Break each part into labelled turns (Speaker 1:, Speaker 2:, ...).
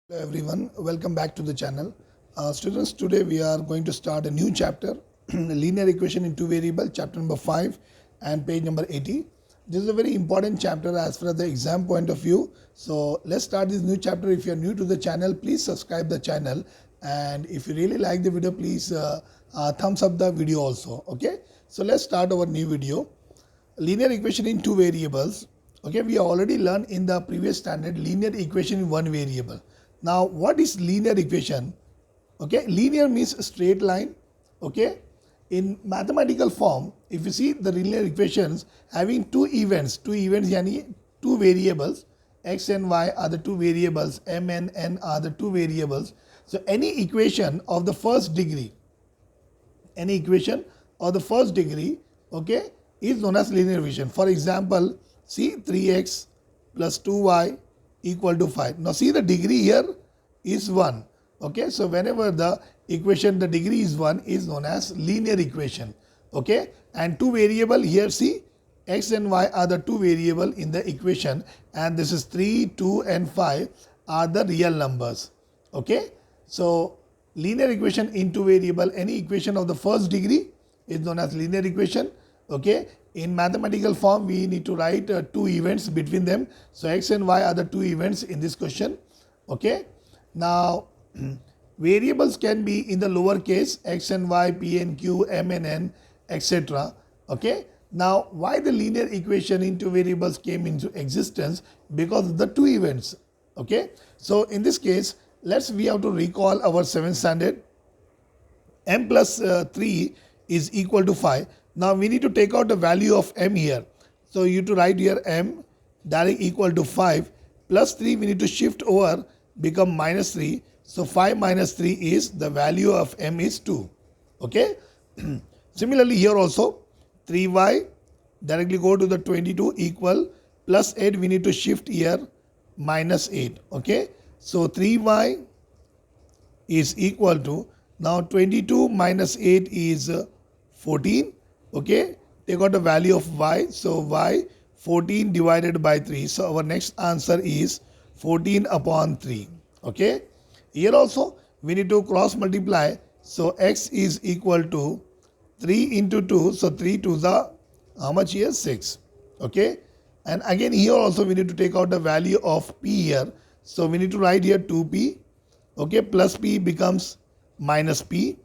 Speaker 1: Hello everyone, welcome back to the channel. Students, today we are going to start a new chapter, linear equation in two variable, chapter number 5 and page number 80. This is a very important chapter as far as the exam point of view. So let's start this new chapter. If you are new to the channel, please subscribe the channel, and if you really like the video, please thumbs up the video also. Okay, so let's start our new video. Linear equation in two variables. Okay, we already learned in the previous standard linear equation in one variable. Now what is linear equation? Okay, linear means straight line. Okay, in mathematical form, if you see the linear equations having two events yani two variables, x and y are the two variables, m and n are the two variables. So any equation of the first degree, okay, is known as linear equation. For example, see 3x plus 2y equal to 5. Now see, the degree here is 1. Okay, so whenever the equation, the degree is 1, is known as linear equation. Okay, and two variable here, see, x and y are the two variable in the equation, and this is 3, 2 and 5 are the real numbers. Okay, so linear equation in two variable, any equation of the first degree is known as linear equation. Okay, in mathematical form we need to write two events between them. So x and y are the two events in this question. Okay, now variables can be in the lower case, x and y, p and q, m and n, etc. Okay, now why the linear equation in two variables came into existence? Because of the two events. Okay, so in this case, we have to recall our 7th standard. M plus 3 is equal to 5. Now we need to take out the value of m here. So you have to write here m direct equal to 5 plus 3, we need to shift over, become minus 3. So 5 minus 3 is, the value of m is 2. Okay. Similarly here also 3y directly go to the 22 equal plus 8, we need to shift here minus 8. Okay. So 3y is equal to, now 22 minus 8 is 14. Okay, take out the value of y. So y 14 divided by 3. So our next answer is 14 upon 3. Okay, here also we need to cross multiply. So x is equal to 3 into 2. So 3 to the, how much here? 6. Okay, and again here also we need to take out the value of p here. So we need to write here 2p. Okay, plus p becomes minus p.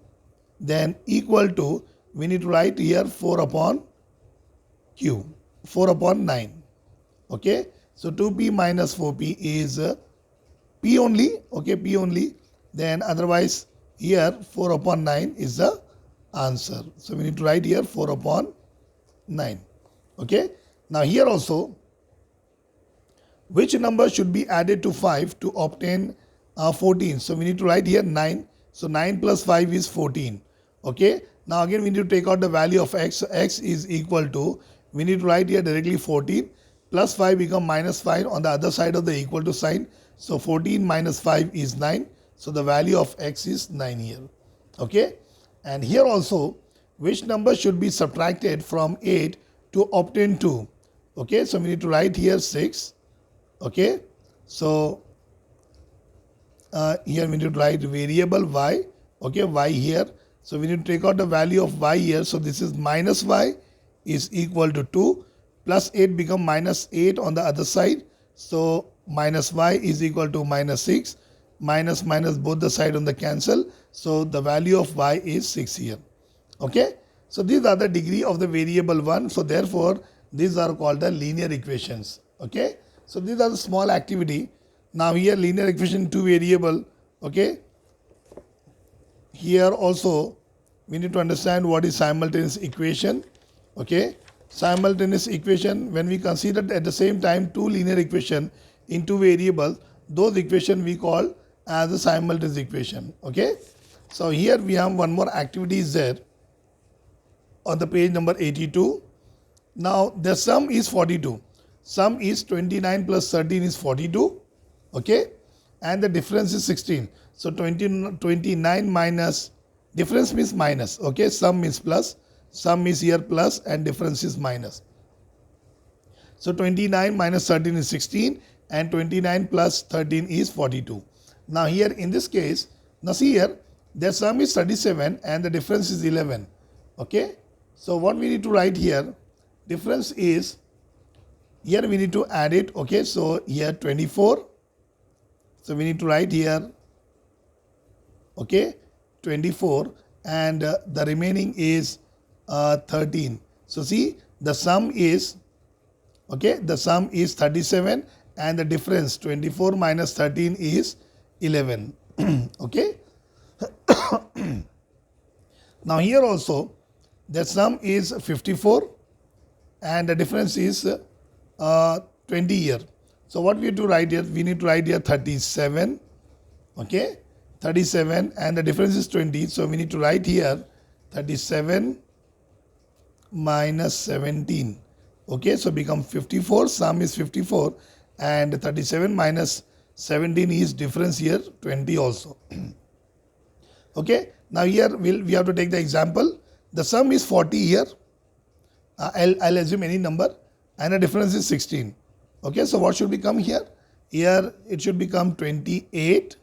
Speaker 1: Then equal to, we need to write here 4 upon q, 4 upon 9. Okay, so 2p minus 4p is p only. Okay, p only. Then otherwise here 4 upon 9 is the answer. So we need to write here 4 upon 9. Okay, now here also, which number should be added to 5 to obtain 14? So we need to write here 9. So 9 plus 5 is 14. Okay, now again we need to take out the value of x. So x is equal to, we need to write here directly 14 plus 5 become minus 5 on the other side of the equal to sign. So 14 minus 5 is 9. So the value of x is 9 here. Okay, and here also, which number should be subtracted from 8 to obtain 2? Okay, so we need to write here 6. Okay, so here we need to write variable y. Okay, y here. So we need to take out the value of y here. So this is minus y is equal to 2 plus 8 become minus 8 on the other side. So minus y is equal to minus 6. Minus minus both the side on the cancel. So the value of y is 6 here. Okay. So these are the degree of the variable 1. So therefore these are called the linear equations. Okay. So these are the small activity. Now here linear equation two variable. Okay. Here also we need to understand what is simultaneous equation. Okay, simultaneous equation, when we consider at the same time two linear equation in two variables, those equation we call as a simultaneous equation. Okay, so here we have one more activity is there on the page number 82. Now the sum is 42. Sum is 29 plus 13 is 42. Okay, and the difference is 16. So 29 minus, difference means minus. Okay, sum is plus, sum is here plus and difference is minus. So 29 minus 13 is 16 and 29 plus 13 is 42. Now here in this case, now see here, the sum is 37 and the difference is 11. Okay, so what we need to write here, difference is, here we need to add it. Okay, so here 24, so we need to write here, okay, 24, and the remaining is 13. So see, the sum is, okay, the sum is 37 and the difference 24 minus 13 is 11. Okay. Now here also the sum is 54 and the difference is 20 here. So what we have to write here, we need to write here 37, okay, 37 and the difference is 20. So we need to write here 37 minus 17. Okay, so become 54, sum is 54 and 37 minus 17 is difference here 20 also. Okay, now here we have to take the example. The sum is 40 here. I'll assume any number and the difference is 16. Okay, so what should become here? Here it should become 28.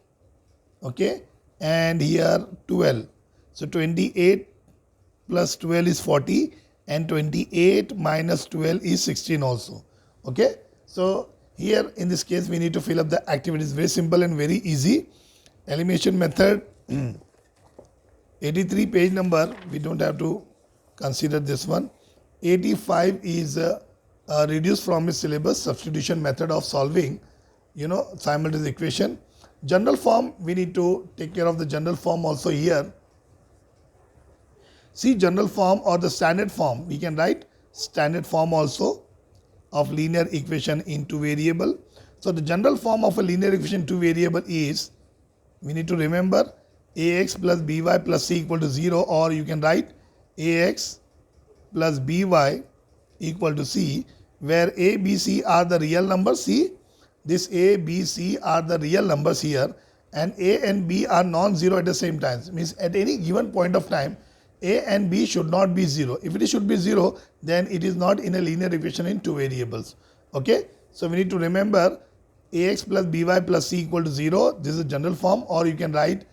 Speaker 1: Okay, and here 12. So 28 plus 12 is 40 and 28 minus 12 is 16 also. Okay, so here in this case we need to fill up the activities. Very simple and very easy. Elimination method. 83 page number, we don't have to consider this one. 85 is reduced from its syllabus, substitution method of solving, simultaneous equation. General form, we need to take care of the general form also here. See, general form or the standard form, we can write standard form also of linear equation in two variable. So the general form of a linear equation in two variable is, we need to remember ax plus by plus c equal to 0, or you can write ax plus by equal to c, where a, b, c are the real numbers. See, this a, b, c are the real numbers here, and a and b are non-zero at the same time. Means at any given point of time, a and b should not be 0. If it should be 0, then it is not in a linear equation in two variables. Okay, so we need to remember ax plus by plus c equal to 0. This is a general form, or you can write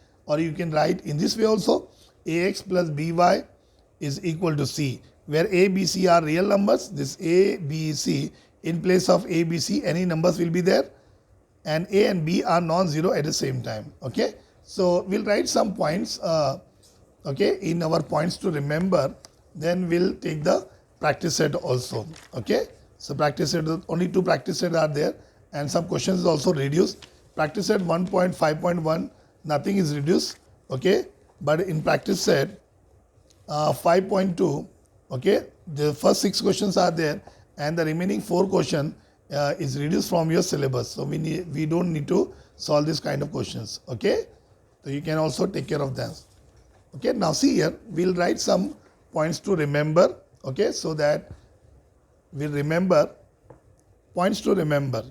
Speaker 1: in this way also, ax plus by is equal to c, where a, b, c are real numbers. This a, b, c, in place of a, b, c any numbers will be there, and a and b are non-zero at the same time. Okay, so we'll write some points okay, in our points to remember, then we'll take the practice set also. Okay, so practice set, only two practice sets are there, and some questions is also reduced. Practice set 1.5.1, nothing is reduced. Okay, but in practice set 5.2, okay, the first 6 questions are there and the remaining 4 question is reduced from your syllabus. So we don't need to solve this kind of questions. Okay, so you can also take care of them. Okay, now see here, we'll write some points to remember. Okay, so that we'll remember points to remember.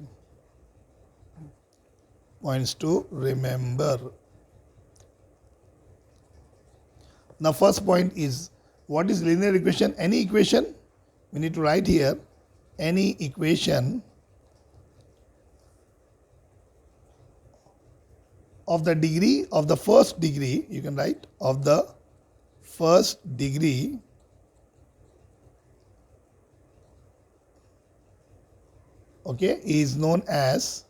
Speaker 1: Points to remember. Now first point is, what is linear equation? Any equation, we need to write here, any equation of the degree of the first degree, you can write of the first degree okay, is known as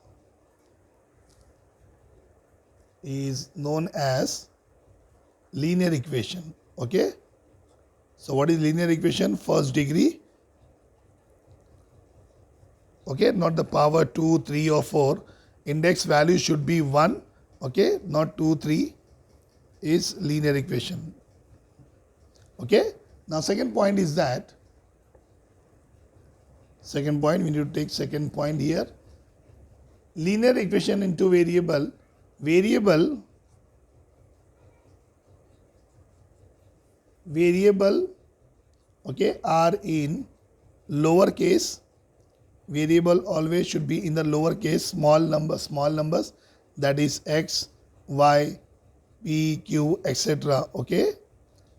Speaker 1: linear equation. Okay, so what is linear equation? First degree, okay, not the power 2, 3 or 4. Index value should be 1, okay, not 2, 3 is linear equation. Okay, now second point is that, second point, we need to take second point here. Linear equation into variable, okay, are in lower case. Variable always should be in the lower case, small numbers, that is x, y, p, q, etc. Okay,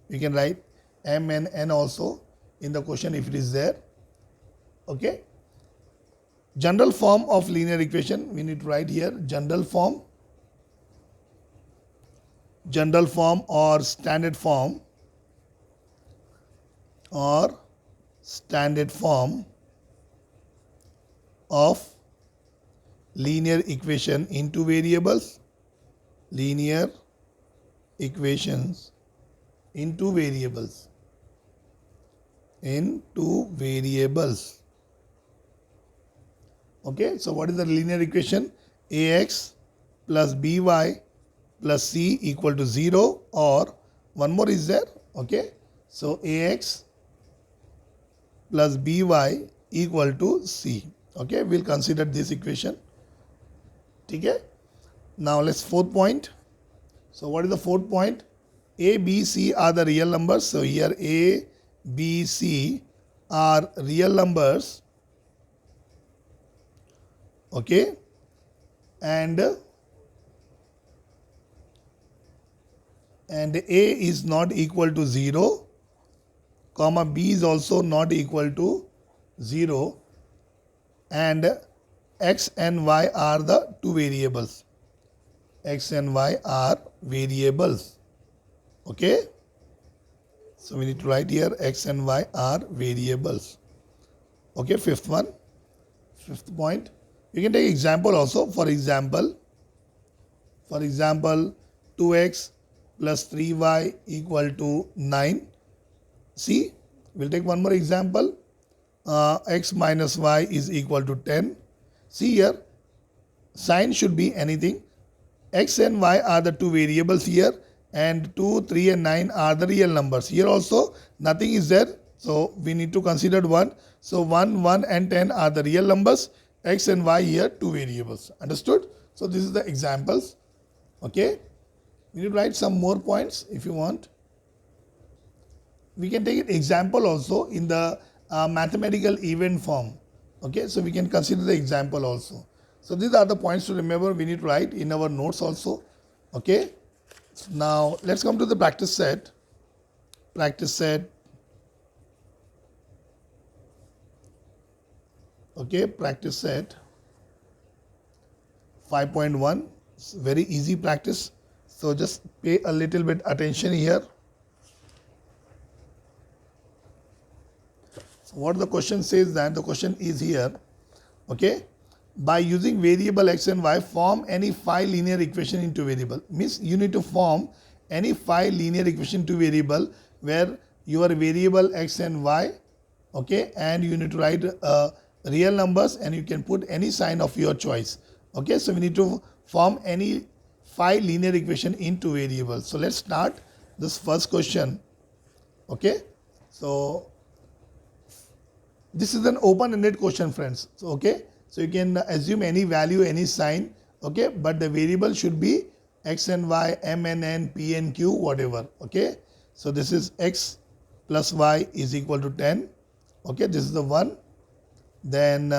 Speaker 1: we can write m and n also in the question if it is there. Okay, general form of linear equation, we need to write here general form general form or standard form of linear equation into variables, linear equations into variables, Okay, so what is the linear equation? Ax plus by plus c equal to 0, or one more is there. Okay, so Ax plus by equal to c. Okay, we'll consider this equation. Okay, now let's fourth point. So what is the fourth point? A, B, C are the real numbers. So here A, B, C are real numbers. Okay, and A is not equal to 0, comma B is also not equal to 0, and X and Y are the two variables. X and Y are variables. Okay, so we need to write here X and Y are variables. Okay, fifth point. You can take example also. For example, 2x plus 3y equal to 9. See, we'll take one more example. X minus y is equal to 10. See here, sign should be anything. X and y are the two variables here, and 2, 3 and 9 are the real numbers. Here also nothing is there, so we need to consider 1. So 1, 1 and 10 are the real numbers. X and y here two variables. Understood? So this is the examples. Okay, we need to write some more points if you want. We can take an example also in the mathematical event form. Okay, so we can consider the example also. So these are the points to remember. We need to write in our notes also. Okay, now let's come to the practice set. Okay, practice set 5.1. Very easy practice. So just pay a little bit attention here. So what the question says, that the question is here. Okay, by using variable x and y, form any 5 linear equation into variable. Means you need to form any 5 linear equation into variable where your variable x and y, okay, and you need to write real numbers, and you can put any sign of your choice. Okay, so we need to form any 5 linear equation into variables. So let's start this first question. Okay, so this is an open-ended question, friends. So okay, so you can assume any value, any sign. Okay, but the variable should be x and y, m and n, p and q, whatever. Okay, so this is x plus y is equal to 10. Okay, this is the one. Then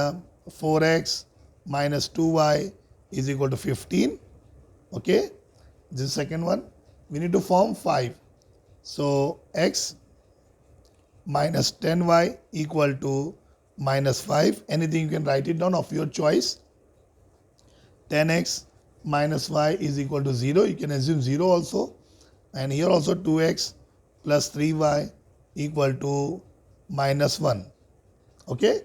Speaker 1: 4x minus 2y is equal to 15. Okay, this is the second one. We need to form 5. So x minus 10y equal to minus 5. Anything you can write it down of your choice. 10x minus y is equal to 0. You can assume 0 also. And here also 2x plus 3y equal to minus 1. Okay,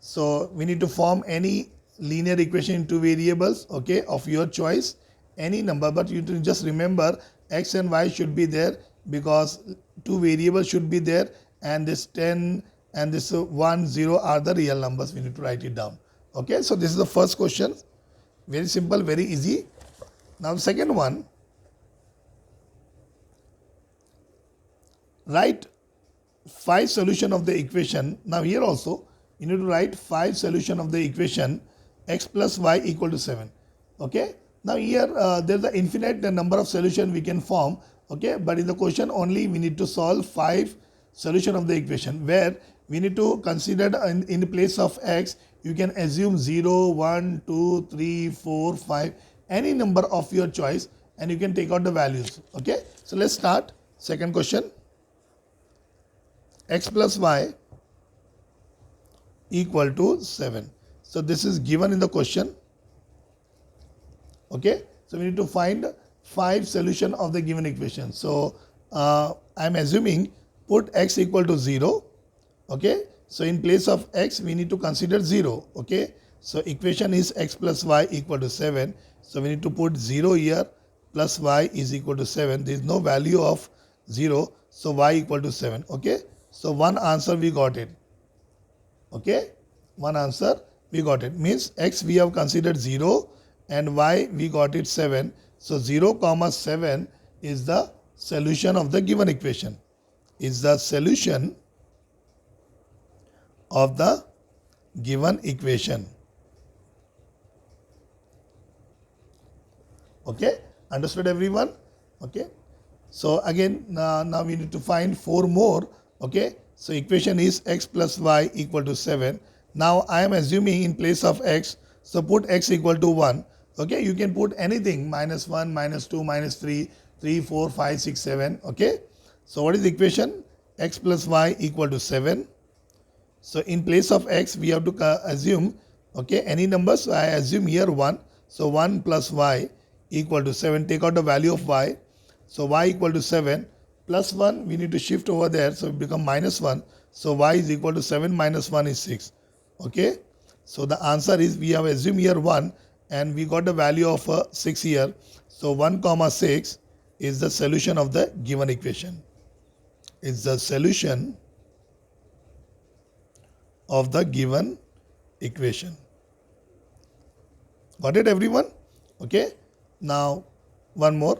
Speaker 1: so we need to form any linear equation into variables, okay, of your choice, any number, but you to just remember x and y should be there because two variables should be there, and this 10 and this 1, 0 are the real numbers. We need to write it down. Okay, so this is the first question. Very simple, very easy. Now the second one, write 5 solution of the equation. Now here also you need to write 5 solution of the equation x plus y equal to 7. Okay, now here there's an infinite number of solution we can form. Okay, but in the question only we need to solve 5 solution of the equation, where we need to consider in the place of x you can assume 0, 1, 2, 3, 4, 5, any number of your choice, and you can take out the values. Okay, so let's start. Second question, x plus y equal to 7. So this is given in the question. Okay, so we need to find 5 solution of the given equation. So I am assuming put x equal to 0. Okay, so in place of x we need to consider 0. Okay, so equation is x plus y equal to 7. So we need to put 0 here, plus y is equal to 7. There is no value of 0, so y equal to 7. Okay, so one answer we got it. Okay, one answer we got it. Means x we have considered 0 and y we got it 7. So 0 comma 7 is the solution of the given equation. Is the solution of the given equation. Okay, understood everyone? Okay, so again now we need to find 4 more. Okay, so equation is x plus y equal to 7. Now I am assuming in place of x, so put x equal to 1. Okay, you can put anything, minus 1, minus 2, minus 3, 3, 4, 5, 6, 7. Okay, so what is the equation? X plus y equal to 7. So in place of x we have to assume, okay, any number. So I assume here 1. So 1 plus y equal to 7. Take out the value of y. So y equal to 7 plus 1 we need to shift over there. So it become minus 1. So y is equal to 7 minus 1 is 6. Okay. So the answer is we have assumed here 1 and we got the value of 6 here. So 1 comma 6 is the solution of the given equation. Is the solution of the given equation. Got it everyone? Okay. Now one more.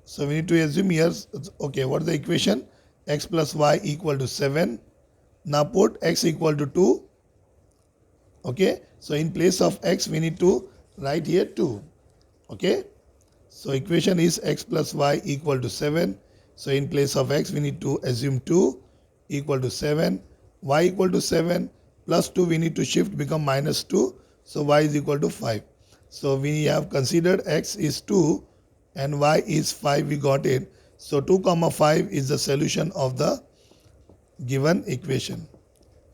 Speaker 1: So we need to assume here, okay, what is the equation? X plus y equal to 7. Now put x equal to 2. Okay. So in place of x we need to write here 2. Okay. So equation is x plus y equal to 7. So in place of x we need to assume 2 equal to 7. Y equal to 7 plus 2 we need to shift become minus 2. So y is equal to 5. So we have considered x is 2 and y is 5, we got it. So 2 comma 5 is the solution of the given equation.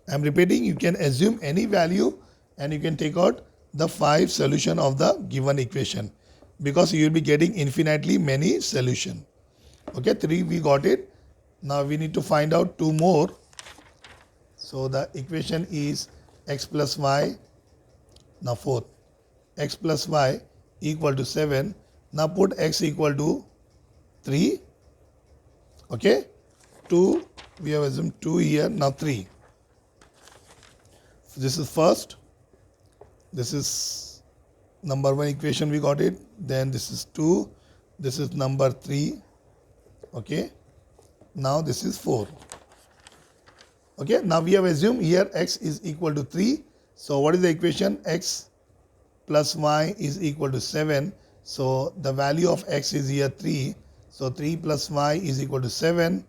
Speaker 1: I am repeating, you can assume any value and you can take out the 5 solution of the given equation because you will be getting infinitely many solution. Okay, 3 we got it. Now we need to find out 2 more. So the equation is x plus y. Now fourth, x plus y equal to 7. Now put x equal to 3. Okay, 2 we have assumed 2 here. Now 3. So this is first. This is number 1 equation, we got it. Then this is 2. This is number 3. Okay, now this is 4. Okay, now we have assumed here x is equal to 3. So what is the equation? X plus y is equal to 7. So the value of x is here 3. So 3 plus y is equal to 7.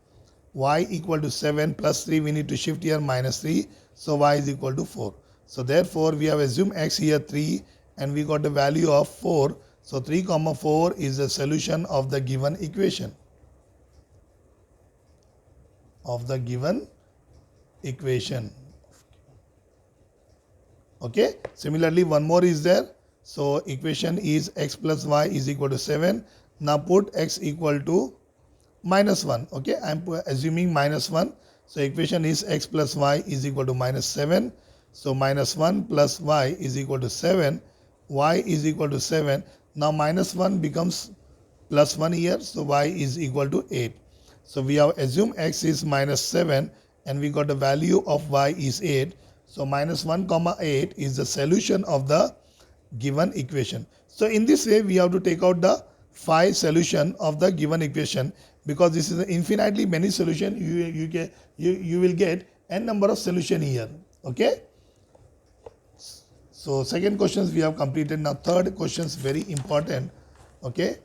Speaker 1: Y equal to 7 plus 3 we need to shift here minus 3. So y is equal to 4. So therefore we have assumed x here 3 and we got the value of 4. So 3 comma 4 is the solution of the given equation. Of the given equation. Okay. Similarly, one more is there. So equation is x plus y is equal to 7. Now put x equal to minus 1. Okay. I am assuming minus 1. So equation is x plus y is equal to minus 7. So minus 1 plus y is equal to 7. Y is equal to 7. Now minus 1 becomes plus 1 here. So y is equal to 8. So we have assumed x is minus 7 and we got the value of y is 8. So minus 1 comma 8 is the solution of the given equation. So in this way we have to take out the 5 solution of the given equation because this is an infinitely many solution. You will get n number of solution here. Okay. So second questions we have completed. Now third questions very important. Okay.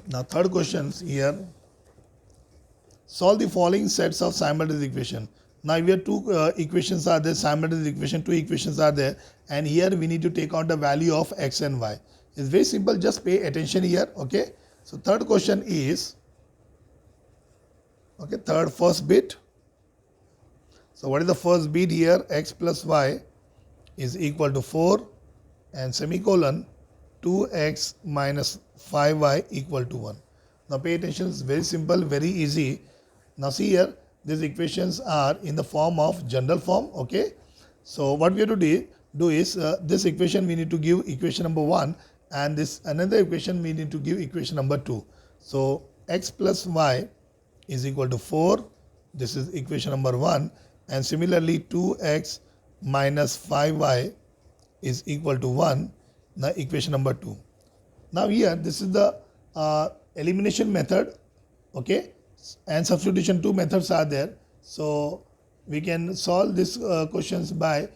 Speaker 1: Now third questions here. Solve the following sets of simultaneous equation. Now here two equations are there, simultaneous equation, 2 equations are there, and here we need to take out the value of x and y. It's very simple, just pay attention here. Okay. So third question is, okay, first bit. So what is the first bit here? X plus y is equal to 4 and semicolon 2x minus 5y equal to 1. Now pay attention, it's very simple, very easy. Now see here, these equations are in the form of general form, okay. So what we have to do is this equation we need to give equation number 1, and this another equation we need to give equation number 2. So x plus y is equal to 4, this is equation number 1, and similarly 2x minus 5y is equal to 1, now equation number 2. Now here this is the elimination method, okay, and substitution. Two methods are there. So we can solve these questions by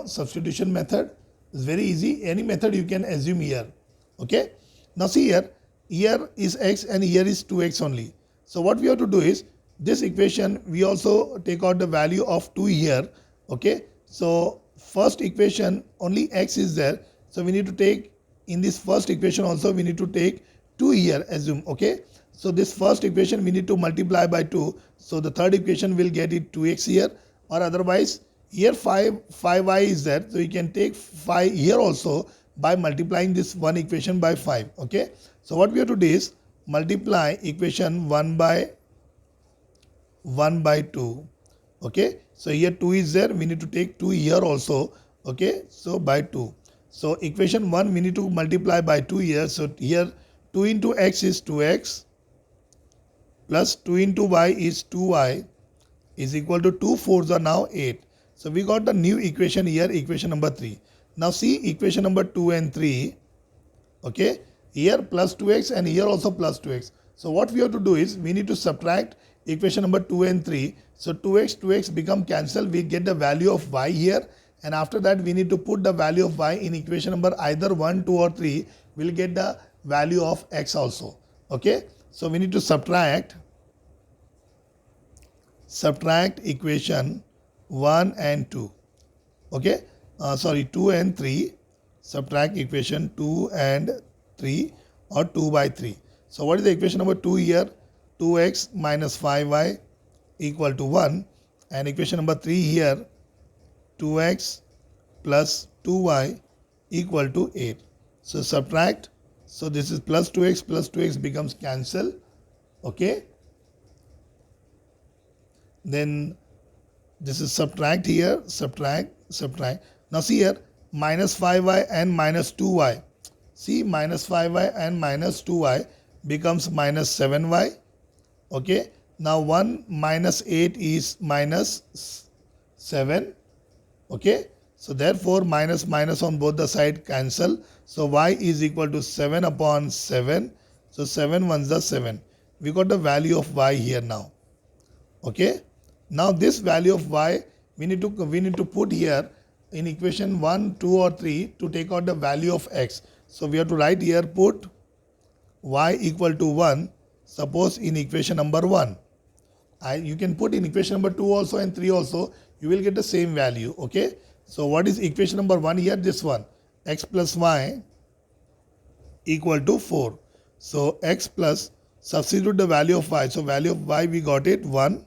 Speaker 1: substitution method. It's very easy. Any method you can assume here, okay. Now see here is x and here is 2x only. So what we have to do is this equation we also take out the value of 2 here, okay. So first equation only x is there, so we need to take in this first equation also we need to take 2 here, assume, okay. So this first equation we need to multiply by 2, so the third equation will get it 2x here, or otherwise here 5y is there, so you can take 5 here also by multiplying this one equation by 5, okay. So what we have to do is multiply equation 1 by 2, okay. So here 2 is there, we need to take 2 here also, okay, so by 2. So equation 1 we need to multiply by 2 here, so here 2 into x is 2x plus 2 into y is 2y is equal to 2 4s are now 8. So we got the new equation here, equation number 3. Now see equation number 2 and 3, okay, here plus 2x and here also plus 2x. So what we have to do is we need to subtract equation number 2 and 3. So 2x become cancelled, we get the value of y here, and after that we need to put the value of y in equation number either 1, 2 or 3, we'll get the value of x also, okay. So we need to subtract equation 1 and 2, okay, 2 and 3, subtract equation 2 and 3 or 2 by 3. So what is the equation number 2 here? 2x minus 5y equal to 1, and equation number 3 here 2x plus 2y equal to 8. So subtract, so this is plus 2x becomes cancel, okay. Then this is subtract here, subtract. Now see here minus 5y and minus 2y. See minus 5y and minus 2y becomes minus 7y, okay. Now 1 minus 8 is minus 7, okay. So therefore minus on both the side cancel. So y is equal to 7 upon 7. So 7 ones are 7. We got the value of y here now, okay. Now this value of y we need to put here in equation 1, 2 or 3 to take out the value of x. So we have to write here, put y equal to 1, suppose in equation number 1. You can put in equation number 2 also and 3 also, you will get the same value, okay. So what is equation number 1 here? This one, x plus y equal to 4. So x plus, substitute the value of y. So value of y we got it 1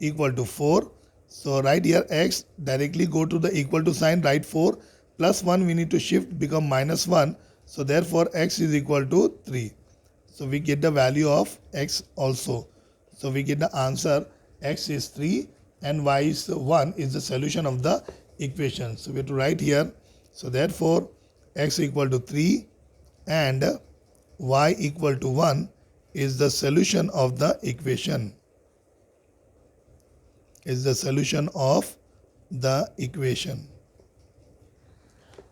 Speaker 1: equal to 4. So right here x, directly go to the equal to sign, write 4 plus 1 we need to shift, become minus 1. So therefore x is equal to 3. So we get the value of x also. So we get the answer, x is 3 and y is 1 is the solution of the equation. So we have to write here, so therefore x equal to 3 and y equal to 1 is the solution of the equation. Is the solution of the equation.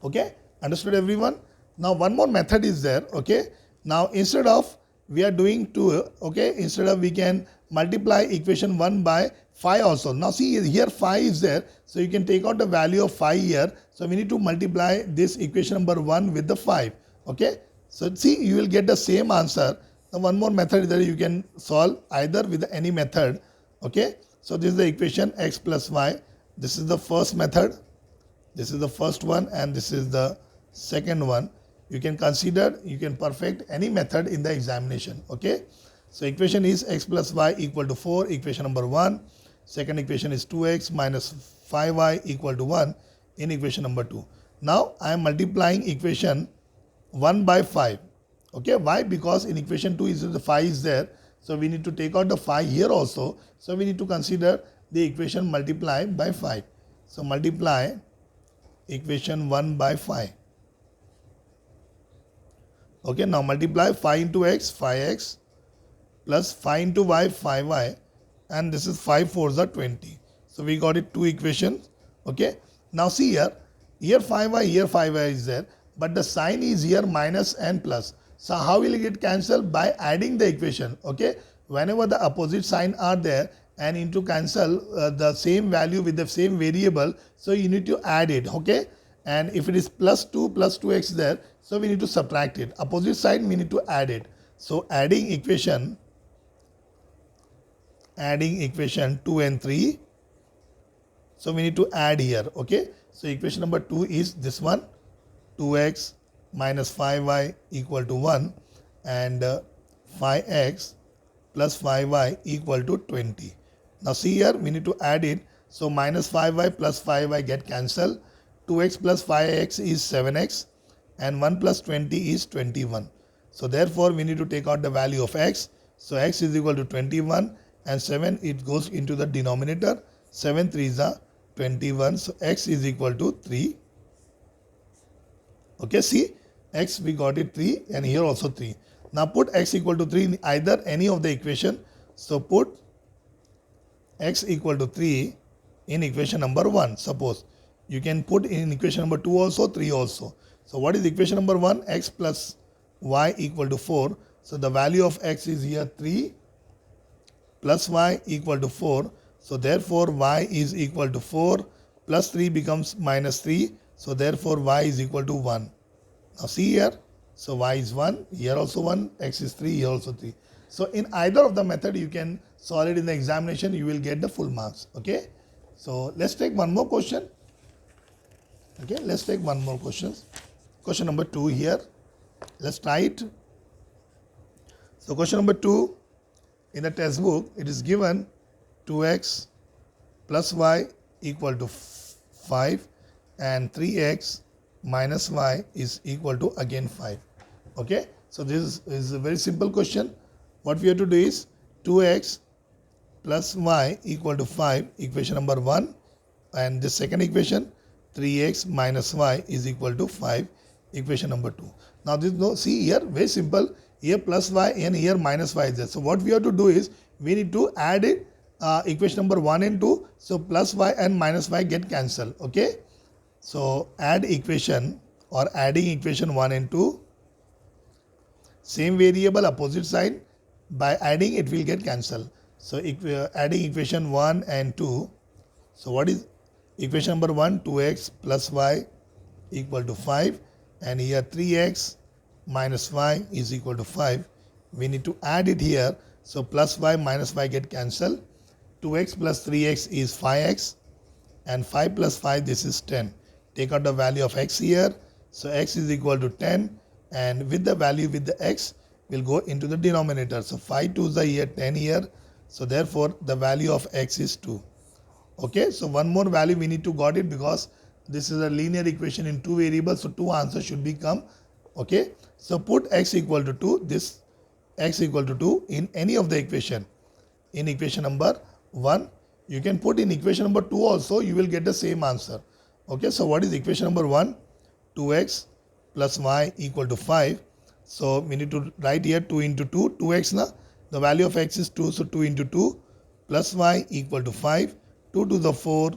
Speaker 1: Okay, understood everyone? Now one more method is there, okay. Now instead of we are doing 2, okay, instead of we can multiply equation 1 by 5 also. Now see here 5 is there, so you can take out the value of 5 here. So we need to multiply this equation number 1 with the 5, okay. So see, you will get the same answer. Now one more method is that you can solve either with any method, okay. So this is the equation x plus y. This is the first method, this is the first one, and this is the second one. You can consider, you can perfect any method in the examination, okay. So equation is x plus y equal to 4, equation number 1. Second equation is 2x minus 5y equal to 1. in equation number 2. Now I am multiplying equation 1 by 5. Okay, why? Because in equation 2 is the 5 is there. So we need to take out the 5 here also. So we need to consider the equation multiply by 5. So multiply equation 1 by 5. Okay, now multiply 5 into x, 5x, plus 5 into y, 5y, and this is 5 4s are 20. So we got it two equations. Okay, now see here 5y, here 5y is there, but the sign is here minus and plus. So how will it get cancelled? By adding the equation. Okay, whenever the opposite sign are there and into cancel the same value with the same variable, so you need to add it. Okay, and if it is plus 2x there, so we need to subtract it. Opposite sign we need to add it. So adding equation 2 and 3. So we need to add here. Okay, so equation number 2 is this one, 2x minus 5y equal to 1, and 5x plus 5y equal to 20. Now see here we need to add it. So minus 5y plus 5y get cancelled. 2x plus 5x is 7x, and 1 plus 20 is 21. So therefore we need to take out the value of x. So x is equal to 21, and 7 it goes into the denominator. 7 3s are 21. So x is equal to 3. Okay, see x we got it 3, and here also 3. Now put x equal to 3 in either any of the equation. So put x equal to 3 in equation number 1. Suppose you can put in equation number 2 also, 3 also. So what is equation number 1? X plus y equal to 4. So the value of x is here 3 plus y equal to 4. So therefore y is equal to 4 plus 3 becomes minus 3. So therefore y is equal to 1. Now see here. So y is 1, here also 1, x is 3, here also 3. So in either of the method you can solve it in the examination, you will get the full marks. Okay. So let's take one more question. Okay, let's take one more question. Question number 2 here. Let's try it. So question number 2, in the textbook it is given 2x plus y equal to 5 and 3x minus y is equal to again 5. Okay, so this is a very simple question. What we have to do is 2x plus y equal to 5, equation number 1, and the second equation 3x minus y is equal to 5, equation number 2. Now this, no, see here, very simple. Here plus y and here minus y is there. So what we have to do is we need to add it, equation number 1 and 2. So plus y and minus y get cancelled. Okay, so add equation or adding equation 1 and 2, same variable opposite sign, by adding it will get cancelled. So adding equation 1 and 2. So what is equation number 1? 2x plus y equal to 5, and here 3x minus y is equal to 5. We need to add it here. So plus y minus y get cancelled. 2x plus 3x is 5x, and 5 plus 5 this is 10. Take out the value of x here. So x is equal to 10, and with the value with the x will go into the denominator. So 5 2s are here, 10 here. So therefore the value of x is 2. Okay, so one more value we need to got it, because this is a linear equation in two variables, so two answers should become. Okay, so put x equal to 2, this x equal to 2 in any of the equation. In equation number 1, you can put in equation number 2 also, you will get the same answer. Okay, so what is equation number 1? 2x plus y equal to 5. So we need to write here 2 into 2, 2x na, the value of x is 2, so 2 into 2 plus y equal to 5, 2 to the 4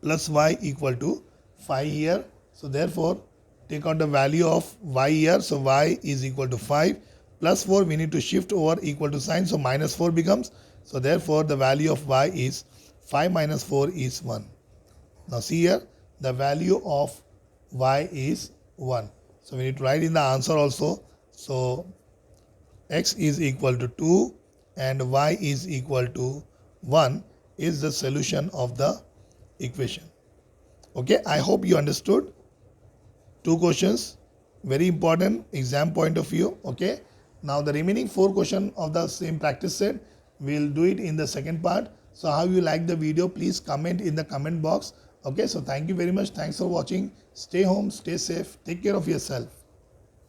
Speaker 1: plus y equal to 5 here. So therefore take out the value of y here. So y is equal to 5 plus 4, we need to shift over equal to sign, so minus 4 becomes. So therefore the value of y is 5 minus 4 is 1. Now see here, the value of y is 1. So we need to write in the answer also. So x is equal to 2 and y is equal to 1 is the solution of the equation. Okay, I hope you understood. Two questions, very important exam point of view. Okay, now the remaining 4 questions of the same practice set, we'll do it in the second part. So how you like the video, please comment in the comment box. Okay, so thank you very much. Thanks for watching. Stay home, stay safe, take care of yourself.